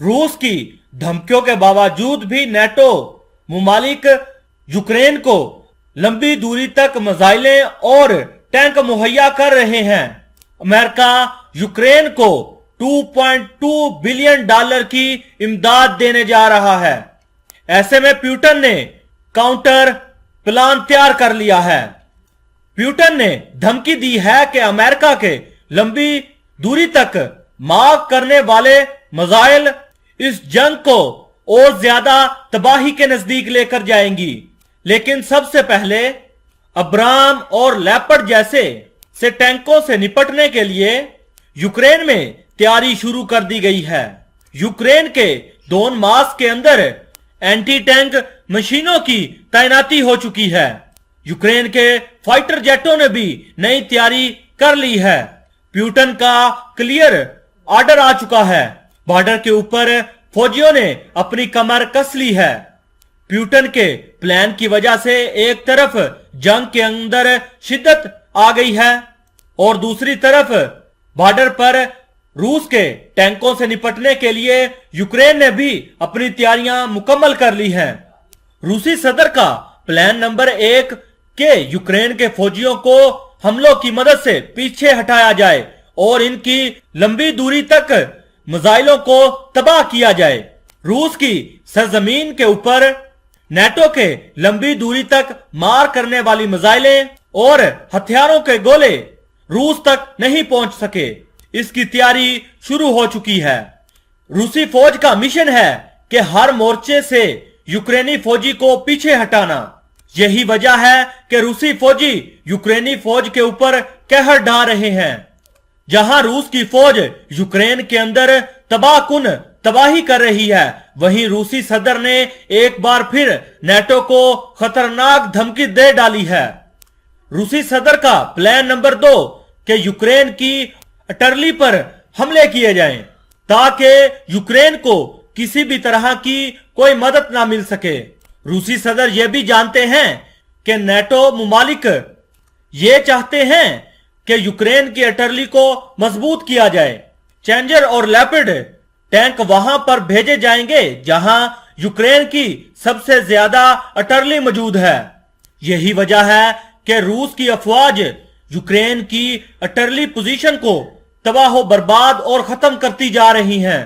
रूस की धमकियों के बावजूद भी नेटो मुमालिक यूक्रेन को लंबी दूरी तक मिसाइलें और टैंक मुहैया कर रहे हैं। अमेरिका यूक्रेन को $2.2 बिलियन की इमदाद देने जा रहा है। ऐसे में पुतिन ने काउंटर प्लान तैयार कर लिया है। पुतिन ने धमकी दी है कि अमेरिका के लंबी दूरी तक मार करने वाले मिसाइल इस जंग को और ज्यादा तबाही के नजदीक लेकर जाएंगी। लेकिन सबसे पहले अब्राम और लेपर्ड जैसे से टैंकों से निपटने के लिए यूक्रेन में तैयारी शुरू कर दी गई है। यूक्रेन के दोनमास के अंदर एंटी टैंक मशीनों की तैनाती हो चुकी है। यूक्रेन के फाइटर जेटों ने भी नई तैयारी कर ली है। पुतिन का क्लियर ऑर्डर आ चुका है। बॉर्डर के ऊपर फौजियों ने अपनी कमर कस ली है। पुतिन के प्लान की वजह से एक तरफ जंग के अंदर शिद्दत आ गई है और दूसरी तरफ बॉर्डर पर रूस के टैंकों से निपटने के लिए यूक्रेन ने भी अपनी तैयारियां मुकम्मल कर ली हैं। रूसी सदर का प्लान नंबर 1 के यूक्रेन के फौजियों को हमलों की मदद से पीछे हटाया जाए और इनकी लंबी दूरी तक मिसाइलों को तबाह किया जाए। रूस की सरजमीन के ऊपर नेटो के लंबी दूरी तक मार करने वाली मिसाइलें और हथियारों के गोले रूस तक नहीं पहुंच सके। इसकी तैयारी शुरू हो चुकी है। रूसी फौज का मिशन है कि हर मोर्चे से यूक्रेनी फौजी को पीछे हटाना। यही वजह है कि रूसी फौजी यूक्रेनी फौज के ऊपर कहर ढा रहे हैं। जहां रूस की फौज यूक्रेन के अंदर तबाहकुन तबाही कर रही है, वहीं रूसी सदर ने एक बार फिर नेटो को खतरनाक धमकी दे डाली है। रूसी सदर का प्लान नंबर 2 कि यूक्रेन की अटरली पर हमले किए जाएं ताकि यूक्रेन को किसी भी तरह की कोई मदद ना मिल सके। रूसी सदर ये भी जानते हैं कि नेटो मुमालिक ये चाहते हैं कि यूक्रेन की अटरली को मजबूत किया जाए। चैलेंजर और लेपर्ड टैंक वहां पर भेजे जाएंगे जहां यूक्रेन की सबसे ज्यादा अटरली मौजूद है। यही वजह है कि रूस की अफवाज यूक्रेन की अटरली पोजीशन को तबाह बर्बाद और खत्म करती जा रही हैं।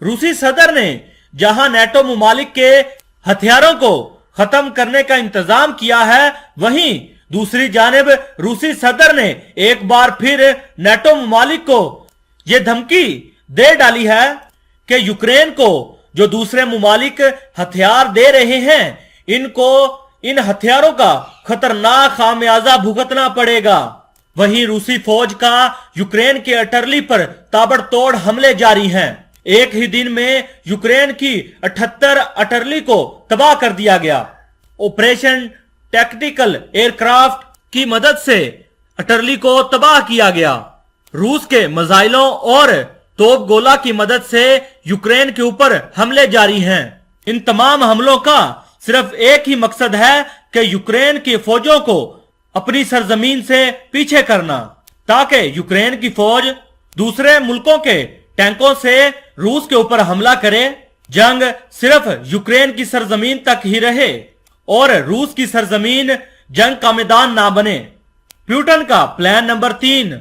रूसी सदर ने जहां नेटो मुमालिक के हथियारों को खत्म करने का इंतजाम किया है, वहीं दूसरी जानिब रूसी सदर ने एक बार फिर नेटो मुमालिक को यह धमकी दे डाली है कि यूक्रेन को जो दूसरे मुमालिक हथियार दे रहे हैं, इनको इन हथियारों का खतरनाक खामियाजा भुगतना पड़ेगा। वहीं रूसी फौज का यूक्रेन के अटरली पर ताबड़तोड़ हमले जारी हैं। एक ही दिन में यूक्रेन की 78 अटरली को तबाह कर दिया गया। ऑपरेशन टैक्टिकल एयरक्राफ्ट की मदद से अटरली को तबाह किया गया। रूस के मिसाइलों और तोप गोला की मदद से यूक्रेन के ऊपर हमले जारी हैं। इन तमाम हमलों का सिर्फ एक ही मकसद है कि यूक्रेन की फौजों को अपनी सरजमीन से पीछे करना, ताकि यूक्रेन की फौज दूसरे मुल्कों के टैंकों से रूस के ऊपर हमला करे। जंग सिर्फ यूक्रेन की सरजमीन तक ही रहे और रूस की सरजमीन जंग का मैदान ना बने। पुतिन का प्लान नंबर 3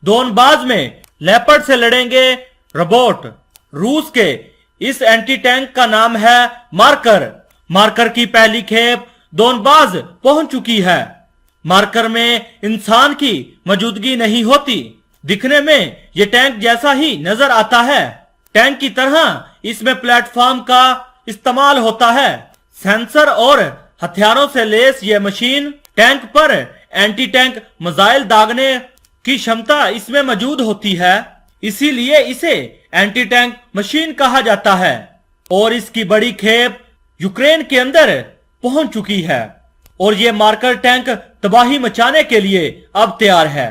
दोनबाज में लेपर्ड से लड़ेंगे रोबोट। रूस के इस एंटी टैंक का नाम है मार्कर। मार्कर की पहली खेप दोनबाज पहुंच चुकी है। मार्कर में इंसान की मौजूदगी नहीं होती। दिखने में यह टैंक जैसा ही नजर आता है। टैंक की तरह इसमें प्लेटफॉर्म का इस्तेमाल होता है। सेंसर और हथियारों से लेस यह मशीन टैंक पर एंटी टैंक मिसाइल दागने की क्षमता इसमें मौजूद होती है, इसीलिए इसे एंटी टैंक मशीन कहा जाता है। और इसकी बड़ी खेप यूक्रेन के अंदर पहुंच चुकी है और यह मार्कर टैंक तबाही मचाने के लिए अब तैयार है।